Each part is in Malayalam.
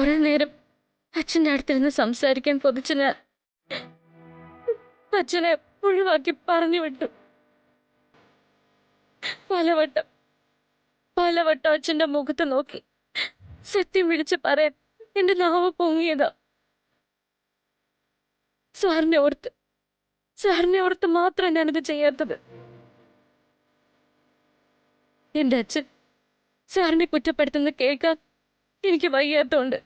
കുറെ നേരം അച്ഛൻ്റെ അടുത്തിരുന്ന് സംസാരിക്കാൻ കൊതിച്ച് ഞാൻ അച്ഛനെ ഒഴിവാക്കി പറഞ്ഞു വിട്ടു. പലവട്ടം അച്ഛൻ്റെ മുഖത്ത് നോക്കി സത്യം വിളിച്ച് പറയാൻ എന്റെ നാവ് പൊങ്ങിയതാ. സാറിനെ ഓർത്ത് മാത്രം ഞാനിത് ചെയ്യാത്തത്. എന്റെ അച്ഛൻ സാറിനെ കുറ്റപ്പെടുത്തുന്ന കേൾക്കാൻ എനിക്ക് വയ്യാത്തോണ്ട്.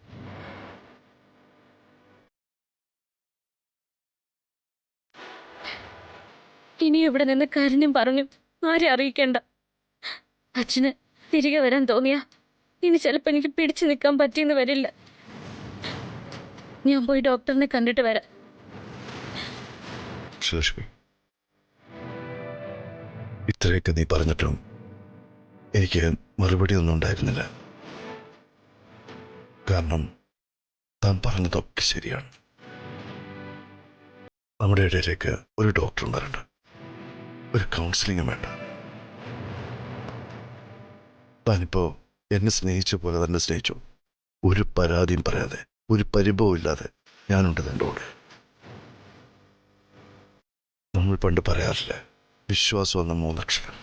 ഇനി ഇവിടെ നിന്ന് കരഞ്ഞും പറഞ്ഞും ആരെ അറിയിക്കേണ്ട. അച്ഛന് തിരികെ വരാൻ തോന്നിയാ ഇനി ചിലപ്പോൾ എനിക്ക് പിടിച്ചു നിൽക്കാൻ പറ്റിയെന്ന് വരില്ല. ഞാൻ പോയി ഡോക്ടറിനെ കണ്ടിട്ട് വരാം. ഇത്രയൊക്കെ നീ പറഞ്ഞിട്ടും എനിക്ക് മറുപടി ഒന്നും ഉണ്ടായിരുന്നില്ല. കാരണം താൻ പറഞ്ഞതൊക്കെ ശരിയാണ്. നമ്മുടെ ഇടയിലേക്ക് ഒരു ഡോക്ടറും വരണ്ട, ഒരു കൗൺസിലിംഗും വേണ്ട. താനിപ്പോ എന്നെ സ്നേഹിച്ച പോലെ തന്നെ സ്നേഹിച്ചു. ഒരു പരാതിയും പറയാതെ, ഒരു പരിഭവം ഇല്ലാതെ ഞാനുണ്ട് തൻ്റെ കൂടെ. നമ്മൾ പണ്ട് പറയാറില്ല, വിശ്വാസം എന്ന 3 അക്ഷരം.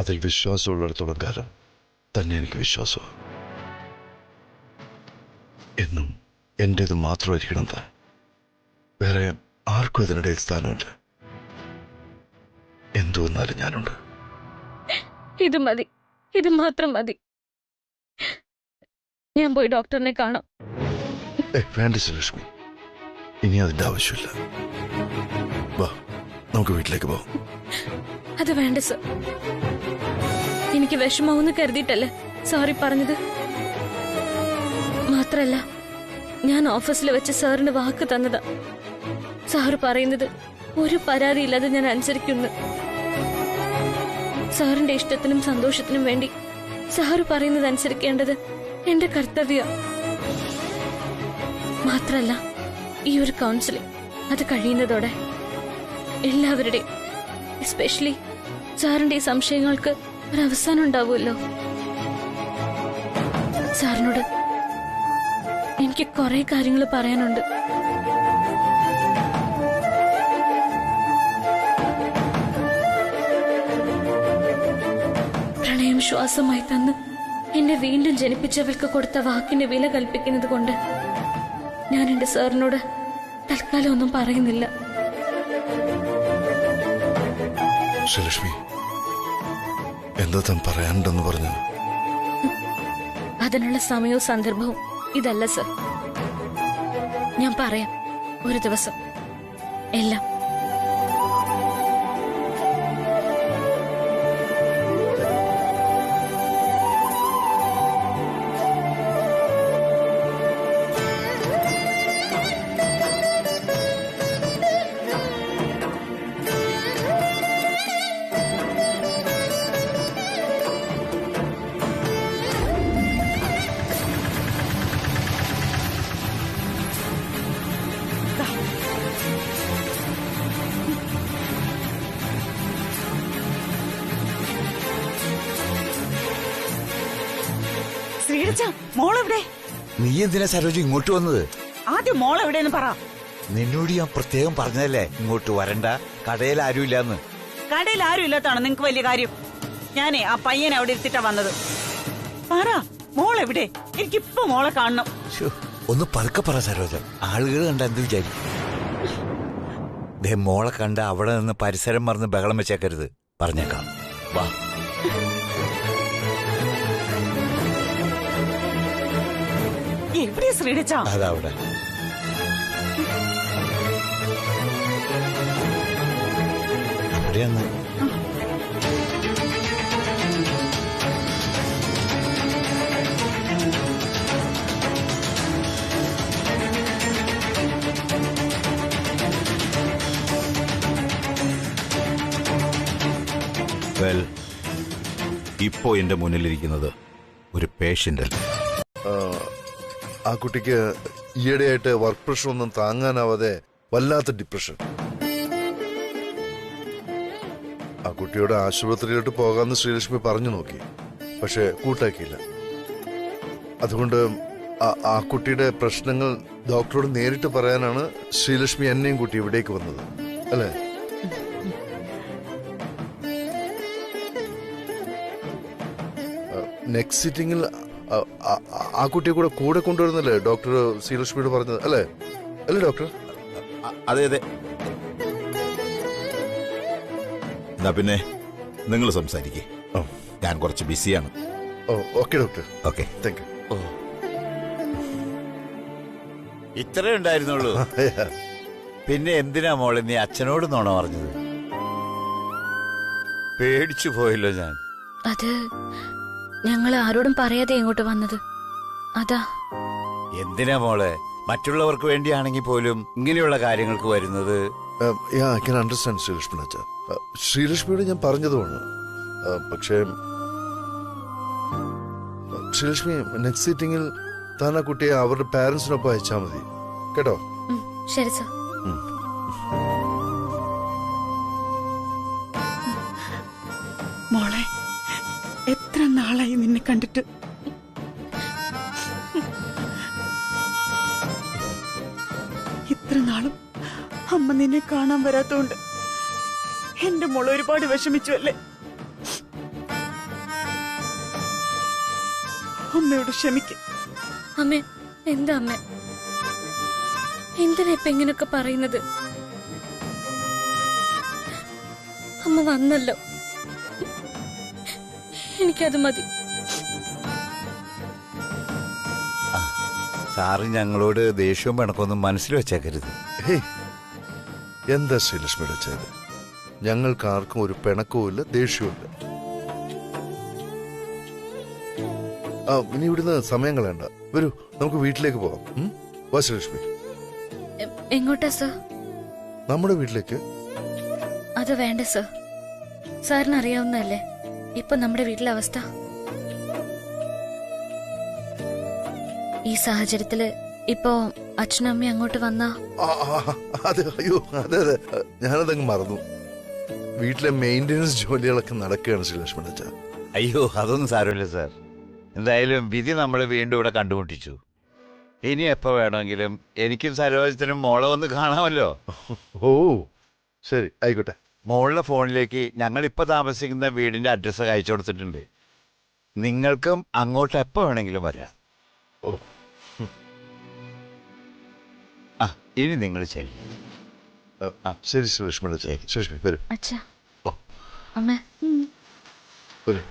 അതിൽ വിശ്വാസമുള്ളിടത്തോളം കാലം തന്നെ എനിക്ക് വിശ്വാസമാണ്. എന്നും എൻ്റേത് മാത്രമായിരിക്കണം താൻ. വേറെ ആർക്കും ഇതിനിടയിൽ സ്ഥാനമില്ല. എന്തു വന്നാലും ഞാനുണ്ട്. ഇത് മതി, ഇത് മാത്രം മതി. ഞാൻ പോയി ഡോക്ടറിനെ കാണാം. വേണ്ട ശ്രീലക്ഷ്മി, ഇനി അതിന്റെ ആവശ്യമില്ല. വാ, നമുക്ക് വീട്ടിലേക്ക് പോവാം. അത് വേണ്ട സർ. എനിക്ക് വിഷമാവെന്ന് കരുതിയിട്ടല്ലേ സോറി പറഞ്ഞത്. മാത്രല്ല, ഞാൻ ഓഫീസിൽ വെച്ച് സാറിന് വാക്ക് തന്നതാ. സാറ് പറയുന്നത് ഒരു പരാതിയില്ലാതെ ഞാൻ അനുസരിക്കുന്നു. സാറിന്റെ ഇഷ്ടത്തിനും സന്തോഷത്തിനും വേണ്ടി സാറ് പറയുന്നത് അനുസരിക്കേണ്ടത് എന്റെ കർത്തവ്യ. മാത്രല്ല, ഈ ഒരു കൗൺസിലിംഗ് അത് കഴിയുന്നതോടെ എല്ലാവരുടെയും, എസ്പെഷ്യലി സാറിന്റെ ഈ സംശയങ്ങൾക്ക് ഒരവസാനം ഉണ്ടാവുമല്ലോ. സാറിനോട് എനിക്ക് കുറെ കാര്യങ്ങൾ പറയാനുണ്ട്. പ്രണയം ശ്വാസമായി തന്ന് എന്നെ വീണ്ടും ജനിപ്പിച്ചവൾക്ക് കൊടുത്ത വാക്കിന് വില കൽപ്പിക്കുന്നത് കൊണ്ട് ഞാൻ എന്റെ സാറിനോട് തൽക്കാലം ഒന്നും പറയുന്നില്ല. ശ്രീലക്ഷ്മി, എന്താ താൻ പറയാനുണ്ടെന്ന് പറഞ്ഞു? അതിനുള്ള സമയവും സന്ദർഭവും ഇതല്ല സർ. ഞാൻ പറയാം ഒരു ദിവസം എല്ലാം. മോളെവിടെ? നീ എന്തിനാ സരോജ ഇങ്ങോട്ട് വന്നത്? ആദ്യം മോളെവിടെയെന്ന് പറ. നിന്നോട് ഞാൻ പ്രത്യേകം പറഞ്ഞതല്ലേ ഇങ്ങോട്ട് വരണ്ട, കടയിൽ ആരുമില്ലാന്ന്. കടയിൽ ആരും ഇല്ലാത്താണോ നിങ്ങക്ക് വലിയ കാര്യം? ഞാനേ ആ പയ്യനെ അവിടെ ഇരുത്തിട്ടാ വന്നത്. പറ മോളെവിടെ? എനിക്കിപ്പോ മോളെ കാണണം. ഒന്ന് പതുക്കെ പറ സരോജ, ആളുകൾ കണ്ട എന്ത് വിചാരിക്കും? ദേ, മോളെ കണ്ട അവിടെ നിന്ന് പരിസരം മറന്ന് ബഹളം വെച്ചേക്കരുത്, പറഞ്ഞേക്കാം. വാ. എവിടെയാ ശ്രീടച്ച? അതവിടെ. അവിടെയാന്ന്. ഇപ്പോ എന്റെ മുന്നിലിരിക്കുന്നത് ഒരു പേഷ്യന്റ് അല്ല. ആ കുട്ടിക്ക് ഈയിടെയായിട്ട് വർക്ക് പ്രഷർ ഒന്നും താങ്ങാനാവാതെ വല്ലാത്ത ഡിപ്രഷൻ. ആ കുട്ടിയോട് ആശുപത്രിയിലോട്ട് പോകാമെന്ന് ശ്രീലക്ഷ്മി പറഞ്ഞു നോക്കി, പക്ഷെ കൂട്ടാക്കിയില്ല. അതുകൊണ്ട് ആ കുട്ടിയുടെ പ്രശ്നങ്ങൾ ഡോക്ടറോട് നേരിട്ട് പറയാനാണ് ശ്രീലക്ഷ്മി എന്നെയും കൂട്ടി ഇവിടേക്ക് വന്നത്, അല്ലേ? നെക്സ്റ്റ് സിറ്റിംഗിൽ ആ കുട്ടിയെ കൂടെ കൊണ്ടുവരുന്നല്ലേ ഡോക്ടർ ശ്രീലക്ഷ്മിയോട് പറഞ്ഞത്, അല്ലേ? അല്ലേ ഡോക്ടർ? അതെ അതെ. എന്നാ പിന്നെ നിങ്ങൾ സംസാരിക്കേ, ഞാൻ കുറച്ച് ബിസിയാണ്. Okay doctor. Okay, thank you. ഇത്രേ ഉണ്ടായിരുന്നുള്ളൂ. പിന്നെ എന്തിനാ മോളെ നീ അച്ഛനോട് നോണ പറഞ്ഞത്? പേടിച്ചു പോയല്ലോ ഞാൻ. അത് ഞങ്ങൾ ആരോടും പറയാതെ ഇങ്ങോട്ട് വന്നത്, അതാ. എന്തിനാ മോളെ മറ്റുള്ളവർക്ക് വേണ്ടിയാണെങ്കിൽ പോലും ഇങ്ങനെയുള്ള കാര്യങ്ങൾക്ക് വരുന്നത്? ഐ ക്യാൻ അണ്ടർസ്റ്റാൻഡ് ശ്രീലക്ഷ്മി അച്ഛാ. ശ്രീലക്ഷ്മിയോട് ഞാൻ പറഞ്ഞതുമാണ്. പക്ഷേ ശ്രീലക്ഷ്മി, നെക്സ്റ്റ് സീറ്റിംഗിൽ താൻ ആ കുട്ടിയെ അവരുടെ പാരന്റ്സിനൊപ്പം അയച്ചാൽ മതി, കേട്ടോ? ശരി സർ. മോളെ, എത്ര നാളായി നിന്നെ കണ്ടിട്ട്. ഇത്ര നാളും അമ്മ നിന്നെ കാണാൻ വരാത്തോണ്ട് എന്റെ മോള് ഒരുപാട് വിഷമിച്ചു അല്ലേ? അമ്മയോട് ക്ഷമിക്ക. അമ്മേ, എന്താ അമ്മേ, എന്തിനാ ഇപ്പൊ ഇങ്ങനൊക്കെ പറയുന്നത്? അമ്മ വന്നല്ലോ, എനിക്കത് മതി. സാറ് ഞങ്ങളോട് ദേഷ്യവും പിണക്കൊന്നും മനസ്സിൽ വെച്ചേക്കരുത്. എന്താ ശ്രീലക്ഷ്മിയുടെ ചെയ്ത്? ഞങ്ങൾക്ക് ആർക്കും ഒരു പിണക്കവും ഇല്ല, ദേഷ്യവും ഇല്ല. ഇനി ഇവിടുന്ന് സമയം കളയണ്ട, വരൂ നമുക്ക് വീട്ടിലേക്ക് പോവാം. വാ ശ്രീലക്ഷ്മി. എങ്ങോട്ടാ സർ? നമ്മുടെ വീട്ടിലേക്ക്. അത് വേണ്ട സർ, സാറിന് അറിയാവുന്നതല്ലേ ഇപ്പൊ നമ്മുടെ വീട്ടിലെ അവസ്ഥ. ഈ സാഹചര്യത്തില് ഇപ്പോ അച്ഛനും അമ്മയും അങ്ങോട്ട് വന്നാ. അതെ, അയ്യോ അതെ അതെ, ഞാനതങ്ങ് മറന്നു. വീട്ടിലെ മെയിൻ്റെനൻസ് ജോലികളൊക്കെ നടക്കുകയാണ് ശ്രീലക്ഷ്മി അച്ഛാ. അയ്യോ അതൊന്നും സാരമില്ല സാർ. എന്തായാലും വിധി നമ്മളെ വീണ്ടും ഇവിടെ കണ്ടുമുട്ടിച്ചു. ഇനി എപ്പോ വേണമെങ്കിലും എനിക്കും സരോജത്തിനും മോളെ വന്ന് കാണാമല്ലോ. ഓ ശരി, ആയിക്കോട്ടെ. മോളുടെ ഫോണിലേക്ക് ഞങ്ങൾ ഇപ്പൊ താമസിക്കുന്ന വീടിന്റെ അഡ്രസ്സ് അയച്ചു കൊടുത്തിട്ടുണ്ട്. നിങ്ങൾക്കും അങ്ങോട്ട് എപ്പോ വേണമെങ്കിലും വരാം. ഓ ഇനി നിങ്ങൾ ശരി. ശരി ശ്രീലക്ഷ്മി അച്ഛാ. ശ്രീലക്ഷ്മി വരൂ. അച്ഛാ, ഓ അമ്മ, വരൂ.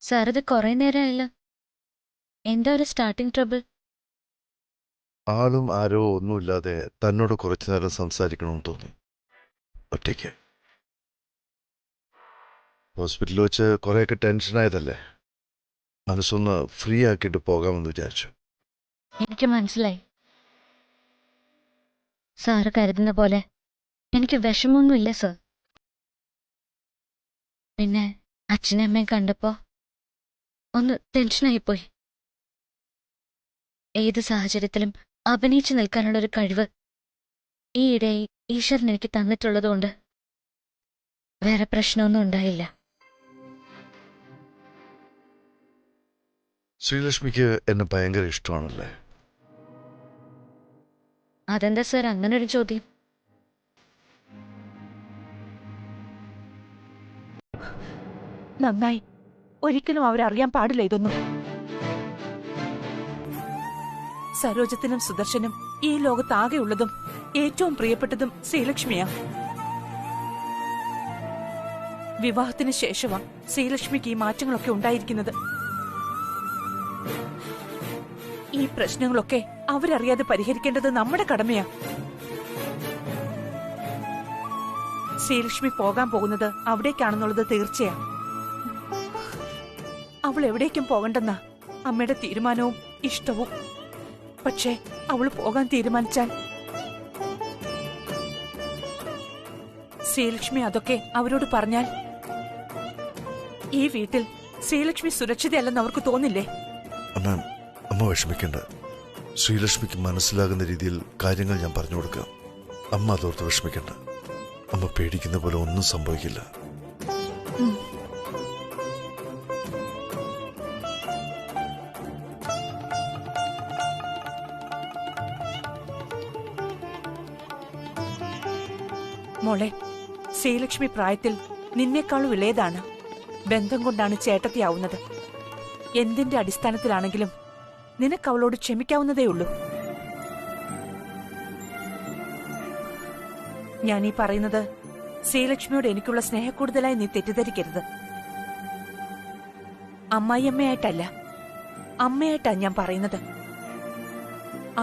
സാർ ഇത് കുറെ നേരമായല്ലോ, എന്താ ഒരു സ്റ്റാർട്ടിങ് ട്രബിൾ? ആളും ആരോ ഒന്നുമില്ലാതെ തന്നോട് കുറച്ചു നേരം സംസാരിക്കണമെന്ന് തോന്നി, ഒറ്റയ്ക്ക്. ഹോസ്പിറ്റലിൽ വെച്ച് കുറേയൊക്കെ ടെൻഷനായതല്ലേ, മനസ്സൊന്ന് ഫ്രീ ആക്കിയിട്ട് പോകാമെന്ന് വിചാരിച്ചു. എനിക്ക് മനസ്സിലായി. സാറ് കരുതുന്ന പോലെ എനിക്ക് വിഷമമൊന്നുമില്ല സർ. പിന്നെ അച്ഛനും അമ്മയും കണ്ടപ്പോ ഒന്ന് ടെൻഷനായിപ്പോയി. ഏത് സാഹചര്യത്തിലും അഭിനയിച്ചു നിൽക്കാനുള്ള ഒരു കഴിവ് ഈയിടെ ഈശ്വരൻ എനിക്ക് തന്നിട്ടുള്ളതുകൊണ്ട് വേറെ പ്രശ്നമൊന്നും ഉണ്ടായില്ല. ശ്രീലക്ഷ്മിക്ക് എന്നെ ഭയങ്കര ഇഷ്ടമാണല്ലേ? അതെന്താ സർ അങ്ങനെ ഒരു ചോദ്യം? നന്നായി. ഒരിക്കലും അവരറിയാൻ പാടില്ല ഇതൊന്നും. സരോജത്തിനും സുദർശനും ഈ ലോകത്താകെയുള്ളതും ഏറ്റവും പ്രിയപ്പെട്ടതും ശ്രീലക്ഷ്മിയാ. വിവാഹത്തിന് ശേഷമാ ശ്രീലക്ഷ്മിക്ക് ഈ മാറ്റങ്ങളൊക്കെ ഉണ്ടായിരിക്കുന്നത്. ഈ പ്രശ്നങ്ങളൊക്കെ അവരറിയാതെ പരിഹരിക്കേണ്ടത് നമ്മുടെ കടമയാ. ശ്രീലക്ഷ്മി പോകാൻ പോകുന്നത് അവിടേക്കാണെന്നുള്ളത് തീർച്ചയാണ്. അവൾ എവിടേക്കും പോകണ്ടെന്ന അമ്മയുടെ തീരുമാനവും ഇഷ്ടവും. പക്ഷേ അവൾ പോകാൻ തീരുമാനിച്ചാൽ ശ്രീലക്ഷ്മി അതൊക്കെ അവരോട് പറഞ്ഞാൽ ഈ വീട്ടിൽ ശ്രീലക്ഷ്മി സുരക്ഷിതയല്ലെന്ന് അവർക്ക് തോന്നില്ലേ? അമ്മ അമ്മ വിഷമിക്കണ്ട. ശ്രീലക്ഷ്മിക്ക് മനസ്സിലാകുന്ന രീതിയിൽ കാര്യങ്ങൾ ഞാൻ പറഞ്ഞു കൊടുക്കാം. അമ്മ അതോർത്ത് വിഷമിക്കണ്ട. അമ്മ പേടിക്കുന്ന പോലെ ഒന്നും സംഭവിക്കില്ല. മോളെ, ശ്രീലക്ഷ്മി പ്രായത്തിൽ നിന്നേക്കാളും ഇളയതാണ്. ബന്ധം കൊണ്ടാണ് ചേട്ടത്തിയാവുന്നത്. എന്തിന്റെ അടിസ്ഥാനത്തിലാണെങ്കിലും നിനക്ക് അവളോട് ക്ഷമിക്കാവുന്നതേ ഉള്ളൂ. ഞാൻ ഈ പറയുന്നത് ശ്രീലക്ഷ്മിയോട് എനിക്കുള്ള സ്നേഹക്കൂടുതലായി നീ തെറ്റിദ്ധരിക്കരുത്. അമ്മായിയമ്മയായിട്ടല്ല, അമ്മയായിട്ടാ ഞാൻ പറയുന്നത്.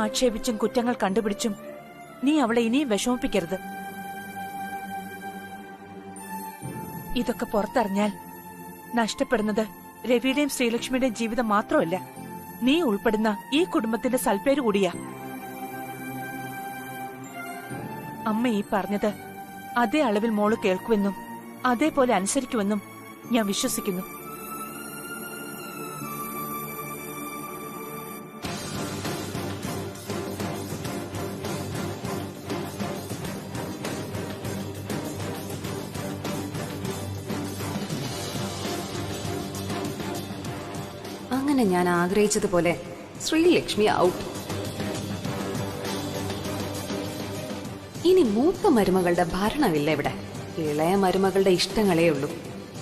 ആക്ഷേപിച്ചും കുറ്റങ്ങൾ കണ്ടുപിടിച്ചും നീ അവളെ ഇനിയും വിഷമിപ്പിക്കരുത്. ഇതൊക്കെ പുറത്തറിഞ്ഞാൽ നഷ്ടപ്പെടുന്നത് രവിയുടെയും ശ്രീലക്ഷ്മിയുടെയും ജീവിതം മാത്രമല്ല, നീ ഉൾപ്പെടുന്ന ഈ കുടുംബത്തിന്റെ സൽപ്പേര് കൂടിയാ. അമ്മ ഈ പറഞ്ഞത് അതേ അളവിൽ മോള് കേൾക്കുമെന്നും അതേപോലെ അനുസരിക്കുമെന്നും ഞാൻ വിശ്വസിക്കുന്നു. അങ്ങനെ ഞാൻ ആഗ്രഹിച്ചതുപോലെ ശ്രീലക്ഷ്മി ഔട്ട്. ഇനി മൂത്ത മരുമകളുടെ ഭരണമില്ല ഇവിടെ. ഇളയ മരുമകളുടെ ഇഷ്ടങ്ങളേ ഉള്ളൂ.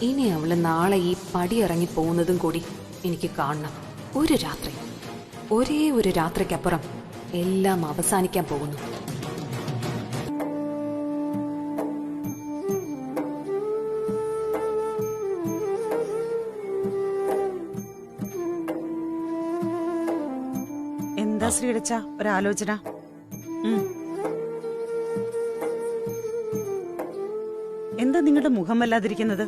ഇനി അവള് നാളെ ഈ പടിയിറങ്ങി പോകുന്നതും കൂടി എനിക്ക് കാണണം. ഒരു രാത്രി, ഒരേ ഒരു രാത്രിക്കപ്പുറം എല്ലാം അവസാനിക്കാൻ പോകുന്നു. എന്താ ശ്രീടച്ച ഒരാലോചന? എന്താ നിങ്ങളുടെ മുഖം വല്ലാതിരിക്കുന്നത്?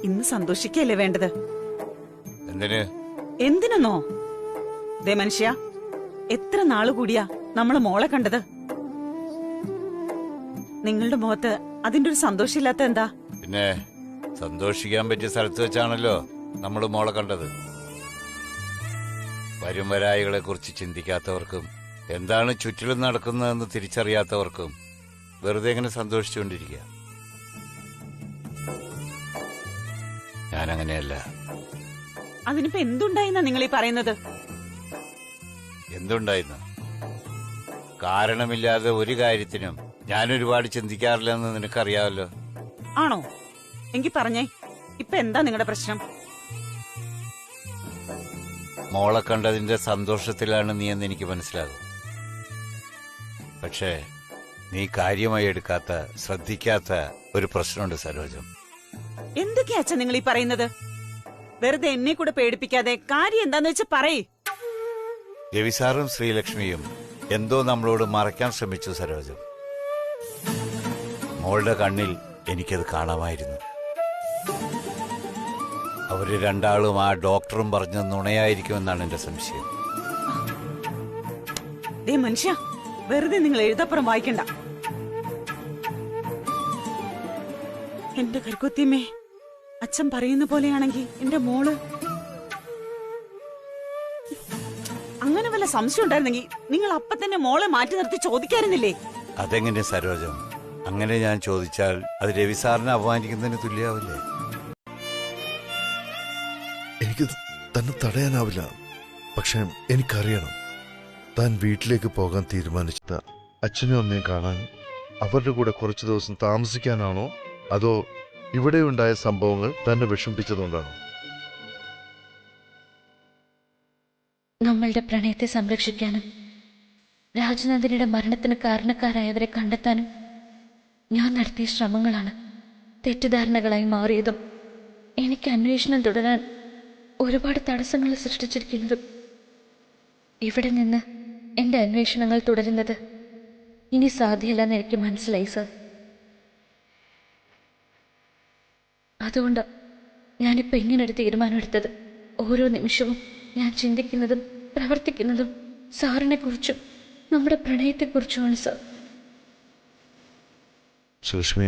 ഇന്ന് സന്തോഷിക്കല്ലേ വേണ്ടത്? എന്തിനെന്നോ? ദേ മനുഷ്യ, എത്ര നാള് കൂടിയാ നമ്മള് മോളെ കണ്ടത്. നിങ്ങളുടെ മുഖത്ത് അതിന്റെ ഒരു സന്തോഷമില്ലാത്ത എന്താ? പിന്നെ സന്തോഷിക്കാൻ പറ്റിയ സ്ഥലത്ത് വെച്ചാണല്ലോ നമ്മള് മോളെ കണ്ടത്. വരും വരായികളെ കുറിച്ച് ചിന്തിക്കാത്തവർക്കും എന്താണ് ചുറ്റിലും നടക്കുന്നതെന്ന് തിരിച്ചറിയാത്തവർക്കും വെറുതെ എങ്ങനെ സന്തോഷിച്ചുകൊണ്ടിരിക്കുക? ഞാനങ്ങനെയല്ല. അതിനിപ്പോ എന്തുണ്ടായിന്നാ നിങ്ങൾ ഈ പറയുന്നത്? എന്തുണ്ടായിരുന്നു? കാരണമില്ലാതെ ഒരു കാര്യത്തിനും ഞാൻ ഒരുപാട് ചിന്തിക്കാറില്ലെന്ന് നിനക്കറിയാമല്ലോ. ആണോ? എങ്കി പറഞ്ഞേ, ഇപ്പൊ എന്താ നിങ്ങളുടെ പ്രശ്നം? മോളെ കണ്ടതിന്റെ സന്തോഷത്തിലാണ് നീ എന്ന് എനിക്ക് മനസ്സിലാകും. പക്ഷേ നീ കാര്യമായി എടുക്കാത്ത, ശ്രദ്ധിക്കാത്ത ഒരു പ്രശ്നമുണ്ട് സരോജം. എന്തൊക്കെയാ അച്ഛൻ നിങ്ങൾ ഈ പറയുന്നത്? വെറുതെ എന്നെ കൂടെ പേടിപ്പിക്കാതെ കാര്യം എന്താന്ന് വെച്ചാ പറയ്. രവിസാറും ശ്രീലക്ഷ്മിയും എന്തോ നമ്മളോട് മറയ്ക്കാൻ ശ്രമിച്ചു സരോജം. മോളുടെ കണ്ണിൽ എനിക്കത് കാണാമായിരുന്നു. അവര് രണ്ടാളും ആ ഡോക്ടറും പറഞ്ഞ നുണയായിരിക്കുമെന്നാണ് എന്റെ സംശയം. ദേ മനുഷ്യ, വെറുതെ നിങ്ങൾ എഴുതപ്പുറം വായിക്കണ്ട. എന്റെ കരുക്കുത്തിയമ്മേ, അച്ഛൻ പറയുന്ന പോലെയാണെങ്കിൽ എന്റെ മോള് അങ്ങനെ വല്ല സംശയം ഉണ്ടായിരുന്നെങ്കിൽ നിങ്ങൾ അപ്പൊ തന്നെ മോളെ മാറ്റി നിർത്തി ചോദിക്കാറുന്നില്ലേ? അതെങ്ങനെ സരോജം? അങ്ങനെ ഞാൻ ചോദിച്ചാൽ അത് രവിസാറിനെ അപമാനിക്കുന്നതിന് തുല്യാവില്ലേ? എനിക്ക് തന്നെ തടയാനാവില്ല. പക്ഷെ എനിക്കറിയണം, താൻ വീട്ടിലേക്ക് പോകാൻ തീരുമാനിച്ചത് അച്ഛനും അമ്മയും കാണാൻ അവരുടെ കൂടെ കുറച്ചു ദിവസം താമസിക്കാനാണോ, അതോ ഇവിടെ ഉണ്ടായ സംഭവങ്ങൾ തന്നെ വിഷമിപ്പിച്ചതുകൊണ്ടാണോ? നമ്മളുടെ പ്രണയത്തെ സംരക്ഷിക്കാനും രാജനന്ദിനിയുടെ മരണത്തിന് കാരണക്കാരായവരെ കണ്ടെത്താനും ഞാൻ നടത്തിയ ശ്രമങ്ങളാണ് തെറ്റിദ്ധാരണകളായി മാറിയതും എനിക്ക് അന്വേഷണം തുടരാൻ ഒരുപാട് തടസ്സങ്ങൾ സൃഷ്ടിച്ചിരിക്കുന്നതും. ഇവിടെ നിന്ന് എൻ്റെ അന്വേഷണങ്ങൾ തുടരുന്നത് ഇനി സാധ്യമല്ലെന്ന് എനിക്ക് മനസ്സിലായി സർ. അതുകൊണ്ട് ഞാനിപ്പോൾ ഇങ്ങനൊരു തീരുമാനമെടുത്തത്. ഓരോ നിമിഷവും ഞാൻ ചിന്തിക്കുന്നതും പ്രവർത്തിക്കുന്നതും സാറിനെക്കുറിച്ചും നമ്മുടെ പ്രണയത്തെക്കുറിച്ചുമാണ് സർ. ശ്രീലക്ഷ്മി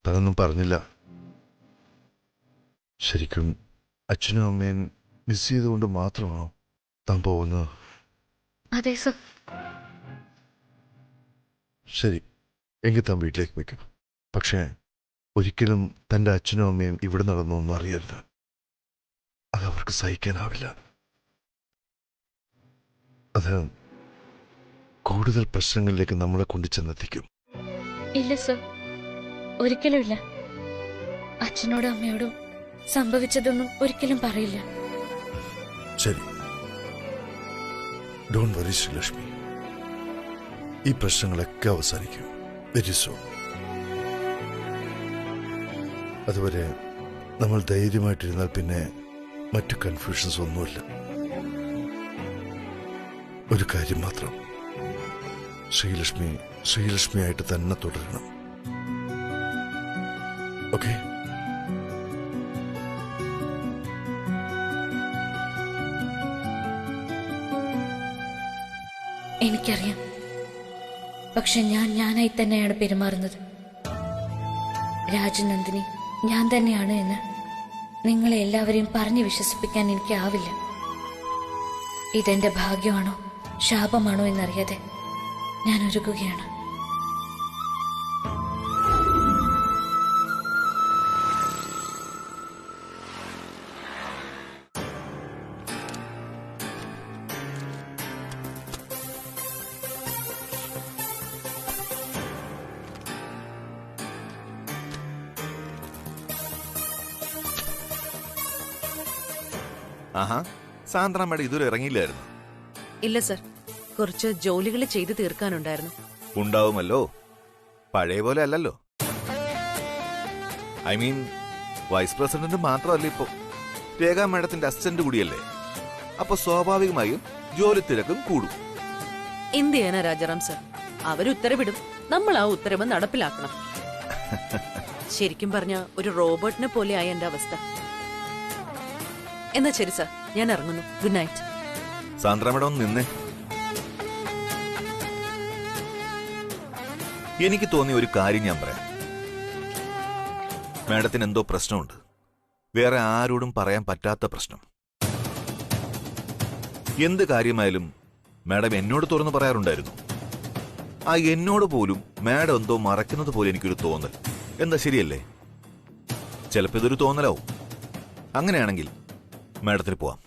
താനൊന്നും പറഞ്ഞില്ല. ശരിക്കും അച്ഛനും അമ്മയും മിസ് ചെയ്തുകൊണ്ട് മാത്രമാണോ താൻ പോകുന്നത്? അതെ സർ. ശരി, എങ്കിൽ താൻ വീട്ടിലേക്ക് വയ്ക്കും. പക്ഷേ ഒരിക്കലും തൻ്റെ അച്ഛനും അമ്മയും ഇവിടെ നടന്നൊന്നും അറിയരുത്. അതവർക്ക് സഹിക്കാനാവില്ല. അത് കൂടുതൽ പ്രശ്നങ്ങളിലേക്ക് നമ്മളെ കൊണ്ട് ചെന്നെത്തിക്കും. ഇല്ല സർ, ഒരിക്കലും ഇല്ല. അച്ഛനോടും അമ്മയോടും സംഭവിച്ചതൊന്നും ഒരിക്കലും പറയില്ല. ശരി, ഡോണ്ട് വറി ശ്രീലക്ഷ്മി. ഈ പ്രശ്നങ്ങളൊക്കെ അവസാനിക്കും വെരി സൂൺ. അതുവരെ നമ്മൾ ധൈര്യമായിട്ടിരുന്നാൽ പിന്നെ മറ്റു കൺഫ്യൂഷൻസ് ഒന്നുമില്ല. ഒരു കാര്യം മാത്രം, ശ്രീലക്ഷ്മി ശ്രീലക്ഷ്മിയായിട്ട് തന്നെ തുടരണം. ഓക്കെ? എനിക്കറിയാം, പക്ഷെ ഞാനായി തന്നെയാണ് പെരുമാറുന്നത്. രാജനന്ദിനി ഞാൻ തന്നെയാണ് എന്ന് നിങ്ങളെ എല്ലാവരെയും പറഞ്ഞു വിശ്വസിപ്പിക്കാൻ എനിക്കാവില്ല. ഇതെന്റെ ഭാഗ്യമാണോ ശാപമാണോ എന്നറിയാതെ ഞാൻ ഒരുങ്ങുകയാണ്. ആഹാ, സാന്ദ്ര മേഡം ഇതുവരെ ഇറങ്ങിയില്ലായിരുന്നു. ഇല്ല സർ, കുറച്ച് ജോലികൾ ചെയ്തു തീർക്കാനുണ്ടായിരുന്നു. ഉണ്ടാവുമല്ലോ, പഴയ പോലെ അല്ലല്ലോ. ഐ മീൻ, വൈസ് പ്രസിഡന്റ് മാത്രമല്ല ഇപ്പോ, രേഖ മേഡത്തിന്റെ അസിസ്റ്റന്റ് കൂടിയല്ലേ. അപ്പൊ സ്വാഭാവികമായും ജോലി തിരക്കും കൂടും. എന്ത് ചെയ്യാനാ രാജാറാം സർ, അവരുത്തരവിടും, നമ്മൾ ആ ഉത്തരവ് നടപ്പിലാക്കണം. ശരിക്കും പറഞ്ഞ ഒരു റോബോട്ടിനെ പോലെയായ എന്റെ അവസ്ഥ. എന്നാ ശരി സർ, ഞാൻ ഇറങ്ങുന്നു. Good night. സാന്ദ്ര മേഡം ഒന്ന് നിന്നേ. എനിക്ക് തോന്നിയ ഒരു കാര്യം ഞാൻ പറയാം. മേഡത്തിന് എന്തോ പ്രശ്നമുണ്ട്, വേറെ ആരോടും പറയാൻ പറ്റാത്ത പ്രശ്നം. എന്ത് കാര്യമായാലും മാഡം എന്നോട് തുറന്നു പറയാറുണ്ടായിരുന്നു. ആ എന്നോട് പോലും മാഡം എന്തോ മറക്കുന്നത് പോലെ എനിക്കൊരു തോന്നൽ. എന്താ ശരിയല്ലേ? ചിലപ്പോൾ ഇതൊരു തോന്നലാവും. അങ്ങനെയാണെങ്കിൽ മാഡത്തിന് പോവാം.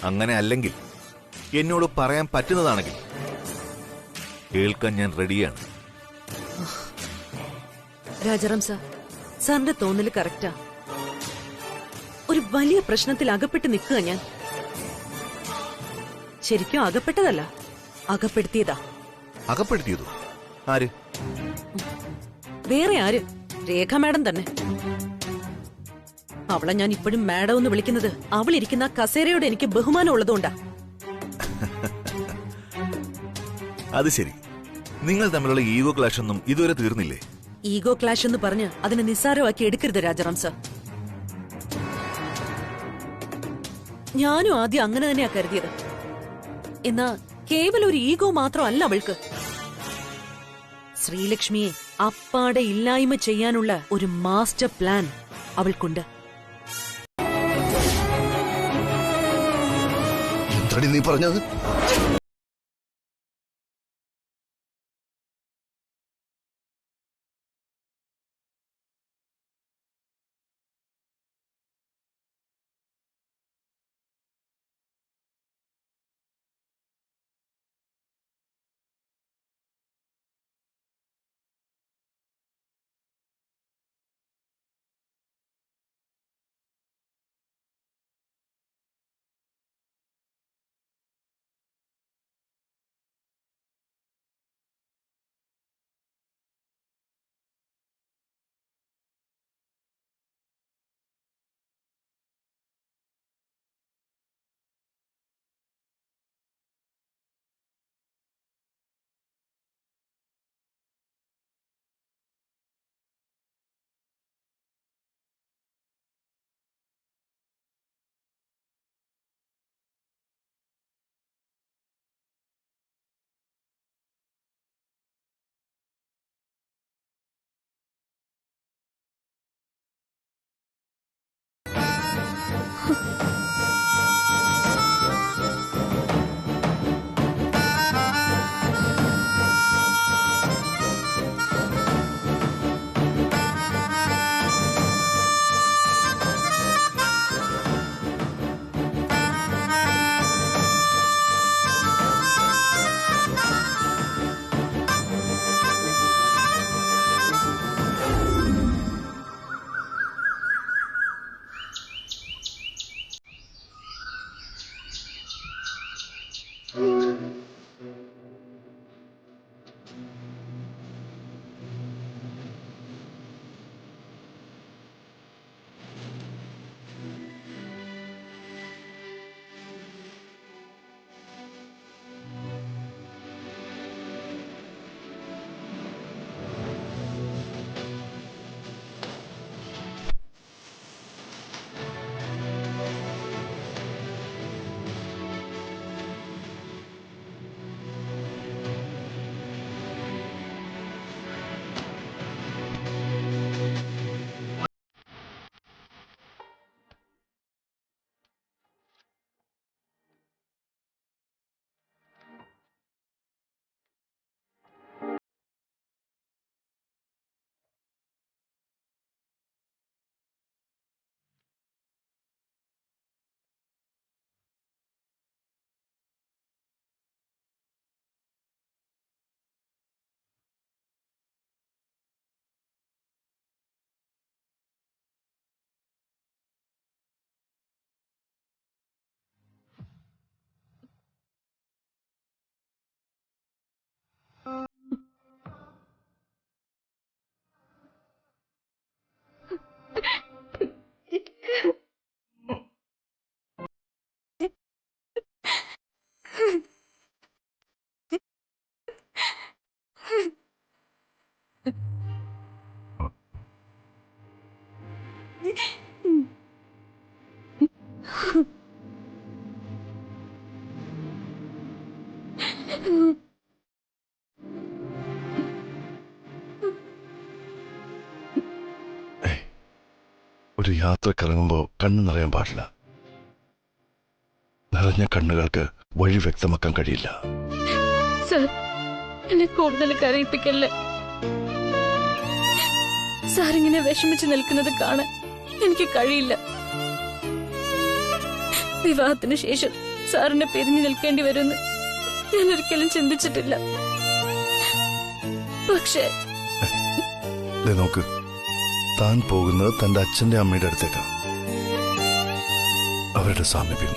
അങ്ങനെ അല്ലെങ്കിൽ എന്നോട് പറയാൻ പറ്റുന്നതാണെങ്കിൽ കേൾക്കാൻ ഞാൻ റെഡിയാണ്. രാജാറാം സർ, സാറിന്റെ തോന്നല് കറക്റ്റാ. ഒരു വലിയ പ്രശ്നത്തിൽ അകപ്പെട്ട് നിൽക്കുക ഞാൻ. ശരിക്കും അകപ്പെട്ടതല്ല, അകപ്പെടുത്തിയതാ. അകപ്പെടുത്തിയതോ? ആര്? വേറെ ആര്? രേഖ മാഡം തന്നെ. അവളെ ഞാൻ ഇപ്പോഴും മാഡം എന്ന് വിളിക്കുന്നത് അവളിരിക്കുന്ന ആ കസേരയോട് എനിക്ക് ബഹുമാനം ഉള്ളതുകൊണ്ടാ. അത് ശരി, നിങ്ങൾ തമ്മിലുള്ള ഈഗോ ക്ലാഷ് ഒന്നും ഇതുവരെ തീർന്നില്ലേ? ഈഗോ ക്ലാഷ് എന്ന് പറഞ്ഞ് അതിനെ നിസ്സാരമാക്കി എടുക്കരുത് രാജാറാം സർ. ഞാനും ആദ്യം അങ്ങനെ തന്നെയാ കരുതിയത്. എന്നാ കേവലം ഒരു ഈഗോ മാത്രമല്ല അവൾക്ക്. ശ്രീലക്ഷ്മിയെ അപ്പാടെ ഇല്ലായ്മ ചെയ്യാനുള്ള ഒരു മാസ്റ്റർ പ്ലാൻ അവൾക്കുണ്ട്. എന്താണ് നീ പറഞ്ഞത്? ഒരു യാത്രക്കിറങ്ങുമ്പോൾ കണ്ണു നിറയാൻ പാടില്ല. നിറഞ്ഞ കണ്ണുകൾക്ക് വഴി വ്യക്തമാക്കാൻ കഴിയില്ല. സർ, എന്നെ കൂടുതൽ കരയിപ്പിക്കല്ലേ. സാറിങ്ങനെ വിഷമിച്ച് നിൽക്കുന്നത് കാണാൻ എനിക്ക് കഴിയില്ല. വിവാഹത്തിന് ശേഷം സാറിനെ പിരിഞ്ഞു നിൽക്കേണ്ടി വരുമെന്ന് ഞാൻ ഒരിക്കലും ചിന്തിച്ചിട്ടില്ല. പക്ഷേ നോക്ക്, താൻ പോകുന്നത് തന്റെ അച്ഛന്റെ അമ്മയുടെ അടുത്തേക്കാണ്. അവരുടെ സാമീപ്യം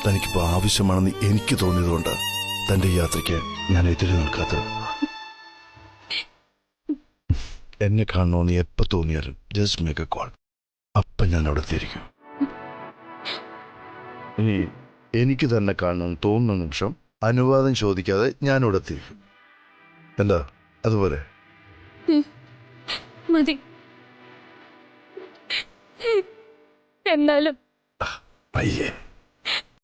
തനിക്കിപ്പോ ആവശ്യമാണെന്ന് എനിക്ക് തോന്നിയതുകൊണ്ട് തന്റെ യാത്രയ്ക്ക് ഞാൻ എതിരെ നിൽക്കാത്തത്. എന്നെ കാണണമെന്ന് എപ്പോ തോന്നിയാലും ജസ്റ്റ് മേക്ക് എ കോൾ. അപ്പൊ ഞാൻ അവിടെ തിരിക്കും. ഇനി എനിക്ക് തന്നെ കാണണമെന്ന് തോന്നുന്ന നിമിഷം അനുവാദം ചോദിക്കാതെ ഞാൻ ഇവിടെ തിരിക്കും. എന്താ അതുപോലെ? മതി. എന്നാലും പയ്യെ